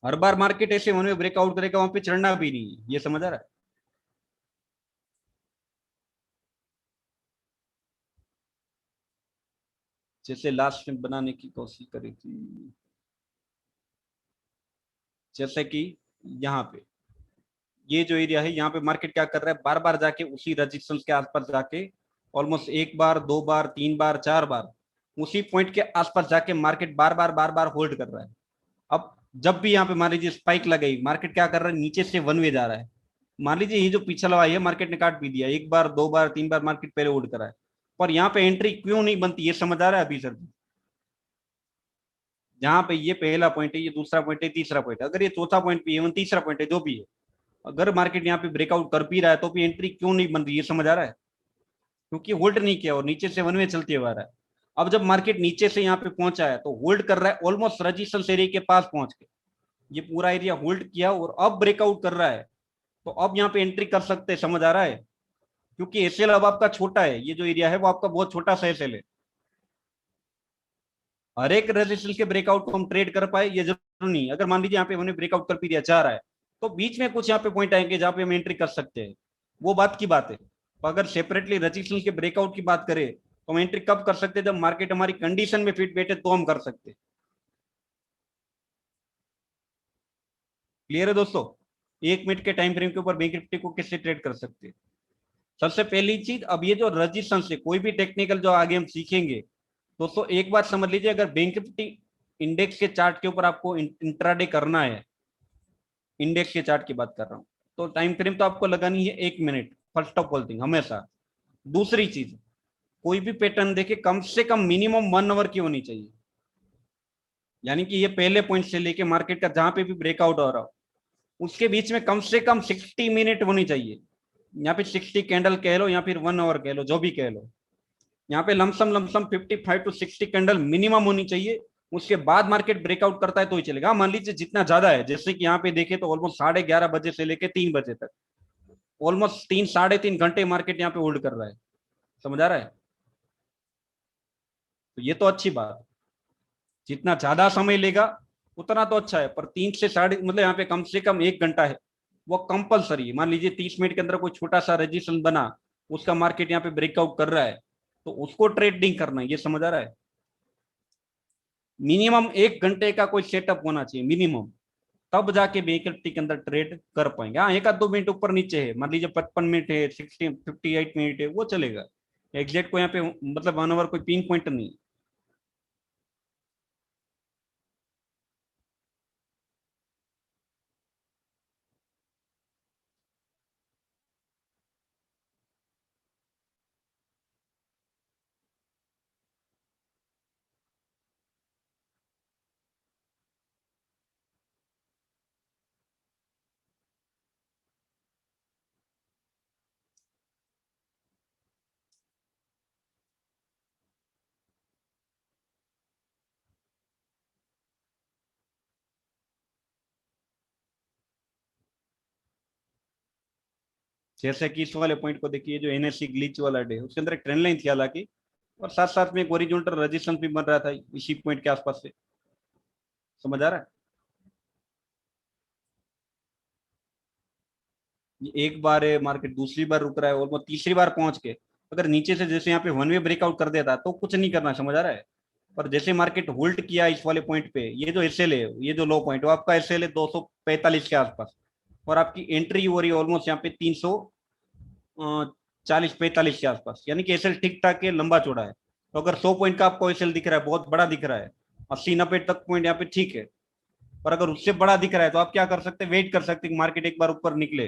हर बार मार्केट ऐसे वन वे ब्रेकआउट करेगा, वहां पे चढ़ना भी नहीं है, ये समझ आ रहा है? जैसे लास्ट में बनाने की कोशिश करी थी, जैसे कि यहाँ पे ये जो एरिया है, यहाँ पे मार्केट क्या कर रहा है, बार बार जाके उसी रजिस्टेंस के आसपास जाके ऑलमोस्ट एक बार, दो बार, तीन बार, चार बार उसी पॉइंट के आसपास जाके मार्केट बार बार होल्ड कर रहा है। अब जब भी यहाँ पे मान लीजिए स्पाइक लगाई, मार्केट क्या कर रहा है, नीचे से वन वे जा रहा है। मान लीजिए ये जो पिछला वाला है मार्केट ने काट भी दिया, एक बार, दो बार, तीन बार मार्केट पहले होल्ड करा है, पर यहाँ पे एंट्री क्यों नहीं बनती, ये समझ आ रहा है अभी सर? जहाँ पे ये पहला पॉइंट है, ये दूसरा पॉइंट है, तीसरा पॉइंट है, अगर ये चौथा पॉइंट भी है, तीसरा पॉइंट है, जो भी है, अगर मार्केट यहाँ पे ब्रेकआउट कर भी रहा है तो भी एंट्री क्यों नहीं बन रही, ये समझ आ रहा है? क्योंकि होल्ड नहीं किया और नीचे से वन वे चलते हुआ रहा है। अब जब मार्केट नीचे से यहाँ पे पहुंचा है तो होल्ड कर रहा है ऑलमोस्ट रजिस्टेंस एरिया के पास पहुंच के, ये पूरा एरिया होल्ड किया और अब ब्रेकआउट कर रहा है, तो अब यहाँ पे एंट्री कर सकते हैं। समझ आ रहा है? क्योंकि एसएल अब आपका छोटा है, ये जो एरिया है वो आपका बहुत छोटा सा एसएल है। हर एक रेजिस्टेंस के ब्रेकआउट को हम ट्रेड कर पाए ये जरूरी नहीं। अगर मान लीजिए यहाँ पे हमने ब्रेकआउट कर भी दिया, चाह रहा है, तो बीच में कुछ यहाँ पे पॉइंट आएंगे जहाँ पे हम एंट्री कर सकते हैं, वो बात की बात है। तो अगर सेपरेटली रेजिस्टेंस के ब्रेकआउट की बात करें तो हम एंट्री कब कर सकते हैं, जब मार्केट हमारी कंडीशन में फिट बैठे तो हम कर सकते हैं। क्लियर है दोस्तों? 1 मिनट के टाइम फ्रेम के ऊपर बैंक निफ्टी को किससे ट्रेड कर सकते हैं? सबसे पहली चीज, अब ये जो रजिस्टेंस है, कोई भी टेक्निकल जो आगे हम सीखेंगे, दोस्तों एक बात समझ लीजिए, अगर बैंक निफ्टी इंडेक्स के चार्ट के ऊपर आपको इंट्राडे करना है, इंडेक्स के चार्ट की बात कर रहा हूं, तो टाइम फ्रेम तो आपको लगानी है 1 minute, first of all thing हमेशा। दूसरी चीज, कोई भी पैटर्न देखे कम से कम मिनिमम 1 आवर की होनी चाहिए, यानी कि ये पहले पॉइंट से लेके मार्केट का जहां पे भी ब्रेकआउट हो रहा हो उसके बीच में कम से कम 60 मिनट होनी चाहिए, या फिर 60 कैंडल कह लो या फिर 1 आवर कह लो, जो भी कह लो। यहाँ पे lump sum lump sum 55 to 60 candle minimum होनी चाहिए। उसके बाद मार्केट ब्रेकआउट करता है तो ही चलेगा। मान लीजिए जितना ज्यादा है, जैसे कि यहाँ पे देखे तो ऑलमोस्ट 11:30 बजे से लेके 3 बजे तक, ऑलमोस्ट 3 साढ़े 3 घंटे मार्केट यहाँ पे होल्ड कर रहा है। समझ आ रहा है? तो ये तो अच्छी बात, जितना ज्यादा समय लेगा उतना तो अच्छा है, पर 3 से साढ़े मतलब यहाँ पे कम से कम 1 घंटा है वो कंपलसरी। मान लीजिए 30 मिनट के अंदर कोई छोटा सा रजिस्ट्रेशन बना, उसका मार्केट यहाँ पे ब्रेकआउट कर रहा है, तो उसको ट्रेडिंग करना है। ये समझ आ रहा है? मिनिमम 1 घंटे का कोई सेटअप होना चाहिए मिनिमम, तब जाके बैंक निफ्टी के अंदर ट्रेड कर पाएंगे। हाँ, 1 आध 2 मिनट ऊपर नीचे है, मान लीजिए 55 मिनट है, 58 मिनट है, वो चलेगा। एग्जैक्ट को यहाँ पे मतलब 1 आवर कोई पिन पॉइंट नहीं। जैसे कि इस वाले पॉइंट को देखिए, जो एनएससी ग्लिच वाला डे, उसके अंदर एक ट्रेंड लाइन थी हालांकि, और साथ साथ में एक ओरिजेंटल रेजिस्टेंस भी बन रहा था इसी पॉइंट के आसपास से। समझ आ रहा है? ये एक बार है मार्केट, दूसरी बार रुक रहा है, और वो तीसरी बार पहुंच के अगर नीचे से जैसे यहाँ पे वन वे ब्रेकआउट कर देता तो कुछ नहीं करना। समझ आ रहा है? पर जैसे मार्केट होल्ड किया इस वाले पॉइंट पे, ये जो एसएल है, ये जो लो पॉइंट वो आपका एसएल है 245 के आसपास, और आपकी एंट्री हो रही है ऑलमोस्ट यहाँ पे 340-45 के आसपास, यानी कि एसएल ठीक ठाक है, लंबा चौड़ा है। तो अगर 100 पॉइंट का आपको एसएल दिख रहा है, बहुत बड़ा दिख रहा है, 80-90 तक पॉइंट यहाँ पे ठीक है। और अगर उससे बड़ा दिख रहा है तो आप क्या कर सकते हैं, वेट कर सकते हैं मार्केट एक बार ऊपर निकले,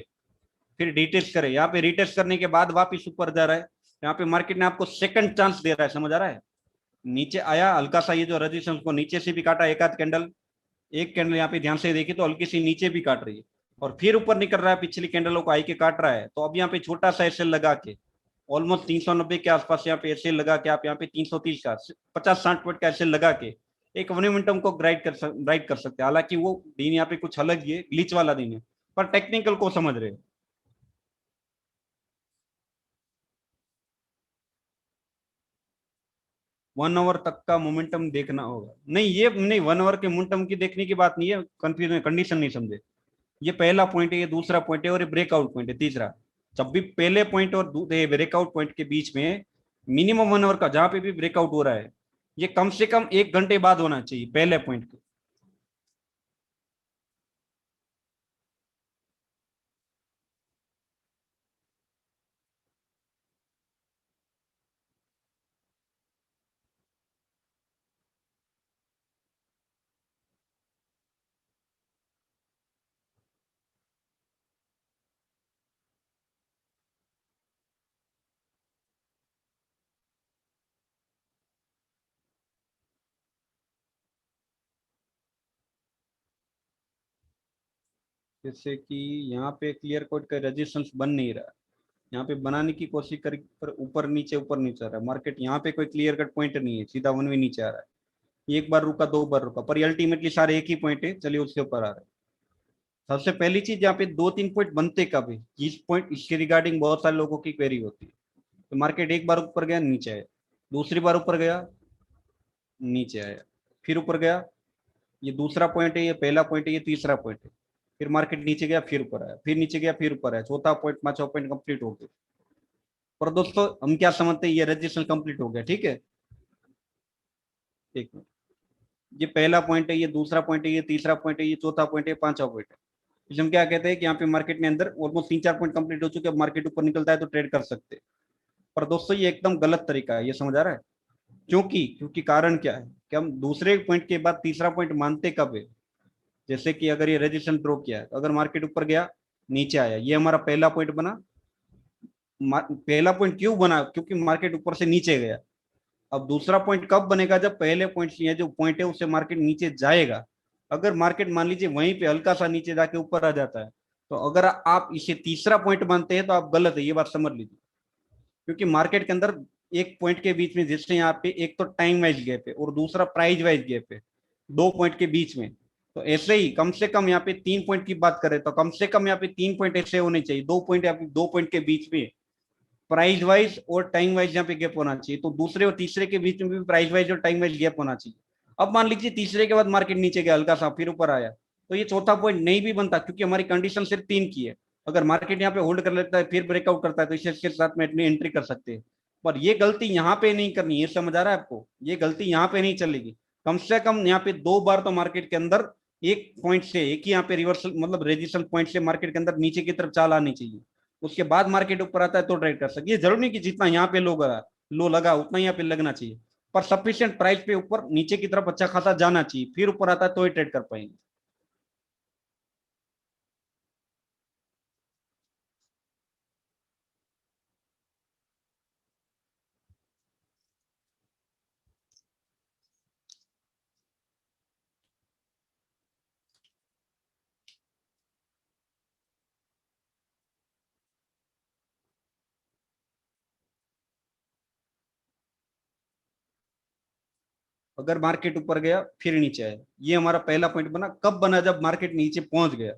फिर रिटेस्ट करे। यहाँ पे रिटेस्ट करने के बाद वापिस ऊपर जा रहा है, यहाँ पे मार्केट ने आपको सेकंड चांस दे रहा है, समझ आ रहा है। नीचे आया हल्का सा, ये जो रजिस्टेंस को नीचे से भी काटा, एक आध कैंडल, एक कैंडल यहाँ पे ध्यान से देखिए तो हल्की सी नीचे भी काट रही है, और फिर ऊपर निकल रहा है, पिछली कैंडलों को आई के काट रहा है। तो अब यहाँ पे छोटा सा एसएल लगा के ऑलमोस्ट 390 के आसपास यहाँ पे एसएल लगा के, आप यहाँ पे 330 का 50-60 पॉइंट का एसएल लगा के एक मोमेंटम को राइड कर सकते हैं। हालांकि वो दिन यहाँ पे कुछ अलग ही है, ग्लिच वाला दिन है, पर टेक्निकल को समझ रहे हैं। 1 आवर तक का मोमेंटम देखना होगा, नहीं ये नहीं, 1 आवर के मोमेंटम की देखने की बात नहीं है, कंफ्यूजन कंडीशन नहीं समझे। ये पहला पॉइंट है, ये दूसरा पॉइंट है, और ये ब्रेकआउट पॉइंट है तीसरा। जब भी पहले पॉइंट और ब्रेकआउट पॉइंट के बीच में मिनिमम 1 आवर का जहां पे भी ब्रेकआउट हो रहा है, ये कम से कम 1 घंटे बाद होना चाहिए पहले पॉइंट के। जैसे कि यहाँ पे क्लियर कोट का रेजिस्टेंस बन नहीं रहा, यहाँ पे बनाने की कोशिश करी पर ऊपर नीचे आ रहा है मार्केट। यहाँ पे कोई क्लियर कट पॉइंट नहीं है, सीधा वन वे नीचे आ रहा है। एक बार रुका, 2 बार रुका, पर अल्टीमेटली सारे एक ही पॉइंट है, चलिए उसके ऊपर आ रहा है। सबसे पहली चीज, यहाँ पे 2-3 पॉइंट बनते कब है, इस पॉइंट इसके रिगार्डिंग बहुत सारे लोगों की क्वेरी होती है। तो मार्केट एक बार ऊपर गया, नीचे आया, दूसरी बार ऊपर गया, नीचे आया, फिर ऊपर गया, ये दूसरा पॉइंट है, ये पहला पॉइंट है, ये तीसरा पॉइंट है। फिर मार्केट नीचे गया, फिर ऊपर आया, फिर नीचे गया, फिर ऊपर आया, चौथा पॉइंट, पांचवा पॉइंट कंप्लीट हो गया। पर दोस्तों हम क्या समझते हैं, ये रजिस्ट्रेशन कंप्लीट हो गया, ठीक है। एक मिनट, ये पहला पॉइंट है, ये दूसरा पॉइंट है, ये तीसरा पॉइंट है, ये चौथा पॉइंट है, पांचवा पॉइंट है। इसमें हम क्या कहते हैं कि यहाँ पे मार्केट ने अंदर ऑलमोस्ट 3-4 पॉइंट कंप्लीट हो चुके हैं, अब मार्केट ऊपर निकलता है तो ट्रेड कर सकते हैं। पर दोस्तों ये एकदम गलत तरीका है, ये समझ आ रहा है। क्योंकि क्योंकि कारण क्या है कि हम दूसरे पॉइंट के बाद तीसरा पॉइंट मानते कब है। जैसे कि अगर ये रेजिस्टेंस ड्रॉ किया है, तो अगर मार्केट ऊपर गया, नीचे आया, ये हमारा पहला पॉइंट बना। पहला पॉइंट क्यों बना, क्योंकि मार्केट ऊपर से नीचे गया। अब दूसरा पॉइंट कब बनेगा, जब पहले पॉइंट से जो पॉइंट है उससे मार्केट नीचे जाएगा। अगर मार्केट मान लीजिए वहीं पे हल्का सा नीचे जाके ऊपर आ जाता है, तो अगर आप इसे तीसरा पॉइंट मानते हैं तो आप गलत है, ये बात समझ लीजिए। क्योंकि मार्केट के अंदर एक पॉइंट के बीच में, जैसे यहाँ पे एक तो टाइम वाइज गैप है और दूसरा प्राइस वाइज गैप है, 2 पॉइंट के बीच में। तो ऐसे ही कम से कम यहाँ पे 3 पॉइंट की बात करें तो कम से कम यहाँ पे 3 पॉइंट ऐसे होने चाहिए, 2 पॉइंट या फिर 2 पॉइंट के बीच में प्राइस वाइज और टाइम वाइज यहाँ पे गैप होना चाहिए। तो दूसरे और तीसरे के बीच में भी प्राइस वाइज और टाइम वाइज गैप होना चाहिए। अब मान लीजिए तीसरे के बाद मार्केट नीचे गया हल्का सा, फिर ऊपर आया, तो ये चौथा पॉइंट नहीं भी बनता, क्योंकि हमारी कंडीशन सिर्फ 3 की है। अगर मार्केट यहाँ पे होल्ड कर लेता है, फिर ब्रेकआउट करता है, तो इसके साथ में अपनी एंट्री कर सकते हैं। पर ये गलती यहाँ पे नहीं करनी है, समझ आ रहा है आपको, ये गलती यहाँ पे नहीं चलेगी। कम से कम यहाँ पे 2 बार तो मार्केट के अंदर एक पॉइंट से, एक ही यहाँ पे रिवर्सल मतलब रेजिस्टेंस पॉइंट से मार्केट के अंदर नीचे की तरफ चाल आनी चाहिए। उसके बाद मार्केट ऊपर आता है तो ट्रेड कर सकते। ये जरूरी नहीं कि जितना यहाँ पे लो लगा उतना यहाँ पे लगना चाहिए, पर सफिशियंट प्राइस पे ऊपर नीचे की तरफ अच्छा खासा जाना चाहिए, फिर ऊपर आता है तो ही ट्रेड कर पाएंगे। अगर मार्केट ऊपर गया फिर नीचे आया, ये हमारा पहला पॉइंट बना, कब बना, जब मार्केट नीचे पहुंच गया।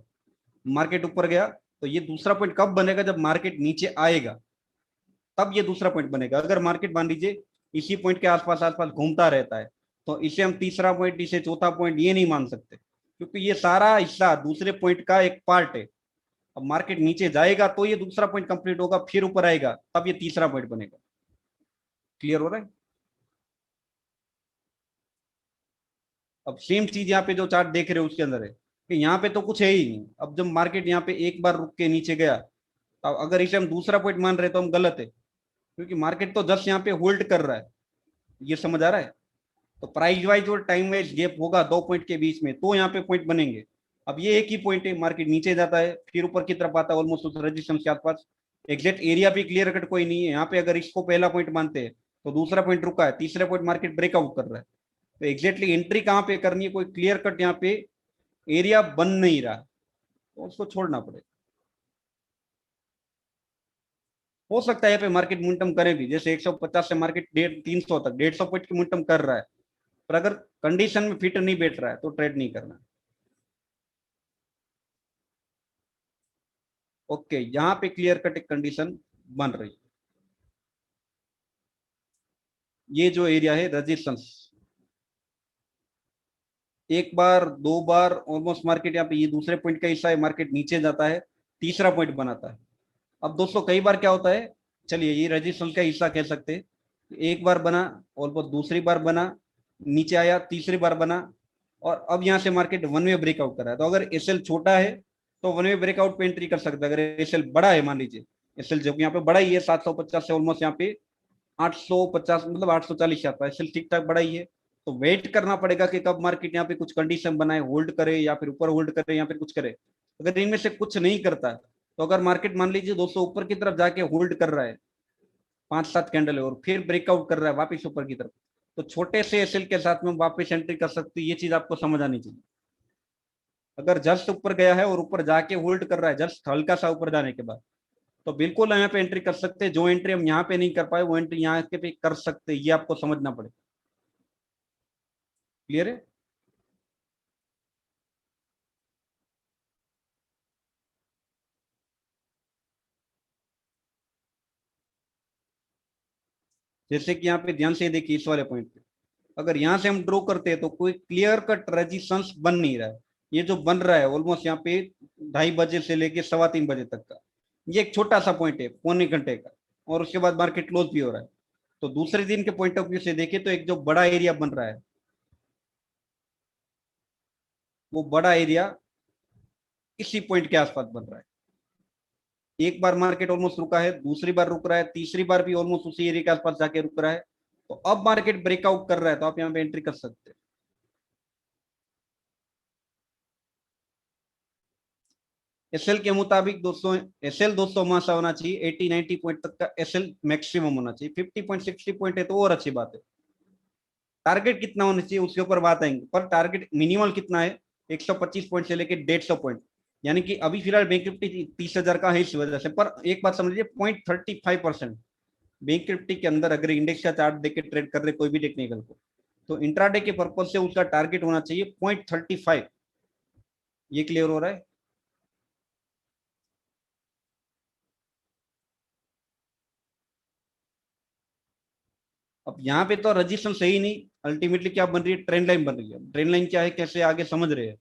मार्केट ऊपर गया तो ये दूसरा पॉइंट कब बनेगा, जब मार्केट नीचे आएगा, तब ये दूसरा पॉइंट बनेगा। अगर मार्केट मान लीजिए इसी पॉइंट के आसपास आसपास घूमता रहता है, तो इसे हम तीसरा पॉइंट, इसे चौथा पॉइंट ये नहीं मान सकते, क्योंकि ये सारा हिस्सा दूसरे पॉइंट का एक पार्ट है। अब मार्केट नीचे जाएगा तो ये दूसरा पॉइंट कंप्लीट होगा, फिर ऊपर आएगा, तब ये तीसरा पॉइंट बनेगा। क्लियर हो रहा है। अब सेम चीज यहाँ पे जो चार्ट देख रहे हो उसके अंदर है कि यहाँ पे तो कुछ है ही नहीं। अब जब मार्केट यहाँ पे एक बार रुक के नीचे गया, तो अगर इसे हम दूसरा पॉइंट मान रहे तो हम गलत है, क्योंकि मार्केट तो जस्ट यहाँ पे होल्ड कर रहा है। ये समझ आ रहा है? तो प्राइस वाइज और टाइम वाइज गैप होगा 2 पॉइंट के बीच में, तो यहाँ पे पॉइंट बनेंगे। अब ये एक ही पॉइंट है, मार्केट नीचे जाता है फिर ऊपर की तरफ आता है ऑलमोस्ट उस रजिस्टेंस के आसपास। एग्जैक्ट एरिया भी क्लियर कट कोई नहीं है यहाँ पे। अगर इसको पहला पॉइंट मानते हैं तो दूसरा पॉइंट रुका है, तीसरा पॉइंट मार्केट ब्रेकआउट कर रहा है, तो एग्जैक्टली एंट्री कहाँ पे करनी है, कोई क्लियर कट यहाँ पे एरिया बन नहीं रहा, तो उसको छोड़ना पड़ेगा। हो सकता है यहाँ पे मार्केट मोमेंटम करे भी, जैसे 150 से मार्केट 300 तक 150 पॉइंट की मोमेंटम कर रहा है, पर अगर कंडीशन में फिट नहीं बैठ रहा है तो ट्रेड नहीं करना। ओके, यहाँ पे क्लियर कट एक कंडीशन बन रही है। ये जो एरिया है रेजिस्टेंस, एक बार दो बार ऑलमोस्ट मार्केट यहाँ पे ये दूसरे पॉइंट का हिस्सा है, मार्केट नीचे जाता है, तीसरा पॉइंट बनाता है। अब दोस्तों कई बार क्या होता है, चलिए ये रेजिस्टेंस का हिस्सा कह सकते हैं, एक बार बना, ऑलमोस्ट दूसरी बार बना, नीचे आया, तीसरी बार बना, और अब यहाँ से मार्केट वन वे ब्रेकआउट कर रहा है। तो अगर एसएल छोटा है तो वन वे ब्रेकआउट पे एंट्री कर सकता है। अगर एसएल बड़ा है, मान लीजिए एसएल जो यहाँ पे बड़ा ही है 750 से ऑलमोस्ट यहाँ पे 850 मतलब 840 आता है, एसएल ठीक ठाक बड़ा ही है, तो वेट करना पड़ेगा कि कब मार्केट यहाँ पे कुछ कंडीशन बनाए, होल्ड करे या फिर ऊपर होल्ड करे या फिर कुछ करे। अगर इनमें से कुछ नहीं करता, तो अगर मार्केट मान लीजिए 200 ऊपर की तरफ जाके होल्ड कर रहा है, 5-7 कैंडल है, और फिर ब्रेकआउट कर रहा है वापस ऊपर की तरफ, तो छोटे से एसएल के साथ में वापस एंट्री कर सकती है। ये चीज आपको समझ आनी चाहिए। अगर जस्ट ऊपर गया है और ऊपर जाके होल्ड कर रहा है, जस्ट हल्का सा ऊपर जाने के बाद, तो बिल्कुल यहाँ पे एंट्री कर सकते हैं। जो एंट्री हम यहाँ पे नहीं कर पाए वो एंट्री यहाँ के पे कर सकते हैं, ये आपको समझना पड़ेगा। क्लियर है? जैसे कि यहाँ पे ध्यान से देखिए इस वाले पॉइंट पे, अगर यहाँ से हम ड्रॉ करते हैं तो कोई क्लियर कट रेजिस्टेंस बन नहीं रहा है। ये जो बन रहा है ऑलमोस्ट यहाँ पे 2:30 बजे से लेके 3:15 बजे तक का, ये एक छोटा सा पॉइंट है पौने घंटे का, और उसके बाद मार्केट क्लोज भी हो रहा है। तो दूसरे दिन के पॉइंट ऑफ व्यू से देखें तो एक जो बड़ा एरिया बन रहा है, वो बड़ा एरिया इसी पॉइंट के आसपास बन रहा है। एक बार मार्केट ऑलमोस्ट रुका है, दूसरी बार रुक रहा है, तीसरी बार भी ऑलमोस्ट उसी एरिया के आसपास जाके रुक रहा है, तो अब मार्केट ब्रेकआउट कर रहा है, तो आप यहाँ पे एंट्री कर सकते हैं। एसएल के मुताबिक दोस्तों, एसएल दोस्तों हमारा होना चाहिए 80-90 पॉइंट तक का एसएल मैक्सिमम होना चाहिए। 50 पॉइंट 60 पॉइंट है तो और अच्छी बात है। टारगेट कितना होना चाहिए उसके ऊपर बात आएंगे, पर टारगेट मिनिमल कितना है, 125 पॉइंट से लेकर 150 पॉइंट। यानी कि अभी फिलहाल बैंक निफ्टी 30,000 का है इस वजह से, पर एक बात समझ लीजिए 0.35% बैंक निफ्टी के अंदर अगर इंडेक्स का चार्ट देके ट्रेड कर रहे कोई भी टेक्निकल को, तो इंट्राडे के पर्पज से उसका टारगेट होना चाहिए 0.35। ये क्लियर हो रहा है? अब यहाँ पे तो रजिस्ट्रेशन सही नहीं, अल्टीमेटली क्या बन रही है, ट्रेंड लाइन बन रही है। ट्रेंड लाइन क्या है, कैसे आगे समझ रहे हैं,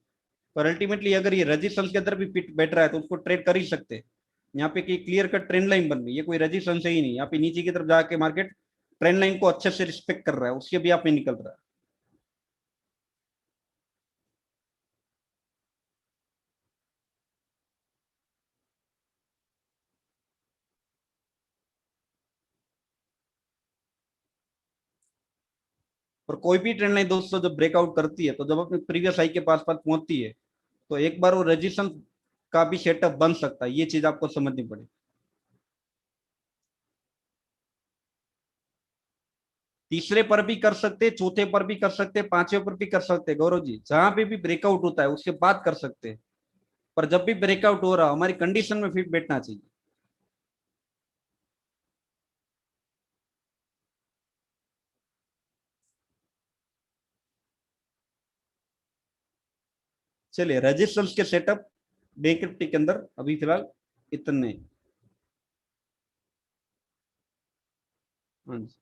पर अल्टीमेटली अगर ये रजिस्ट्रेशन के अंदर भी फिट बैठ रहा है तो उसको ट्रेड कर ही सकते हैं। यहाँ पे की क्लियर कट ट्रेंड लाइन बन रही है, कोई रजिस्ट्रेशन सही नहीं। यहाँ पे नीचे की तरफ जाके मार्केट ट्रेंड लाइन को अच्छे से रिस्पेक्ट कर रहा है, उसके भी आप में निकल रहा है। और कोई भी ट्रेंड लाइन दोस्तों जब ब्रेकआउट करती है, तो जब अपने प्रीवियस हाई के पास पास पहुंचती है, तो एक बार वो रजिस्ट्रेशन का भी सेटअप बन सकता है। ये चीज आपको समझनी पड़ेगी। तीसरे पर भी कर सकते, चौथे पर भी कर सकते, पांचवें पर भी कर सकते, गौरव जी जहां पे भी ब्रेकआउट होता है उसके बाद कर सकते हैं। पर जब भी ब्रेकआउट हो रहा हमारी कंडीशन में फिट बैठना चाहिए। चलिए रेजिस्टेंस के सेटअप बैंक निफ्टी के अंदर अभी फिलहाल इतने। हाँ जी।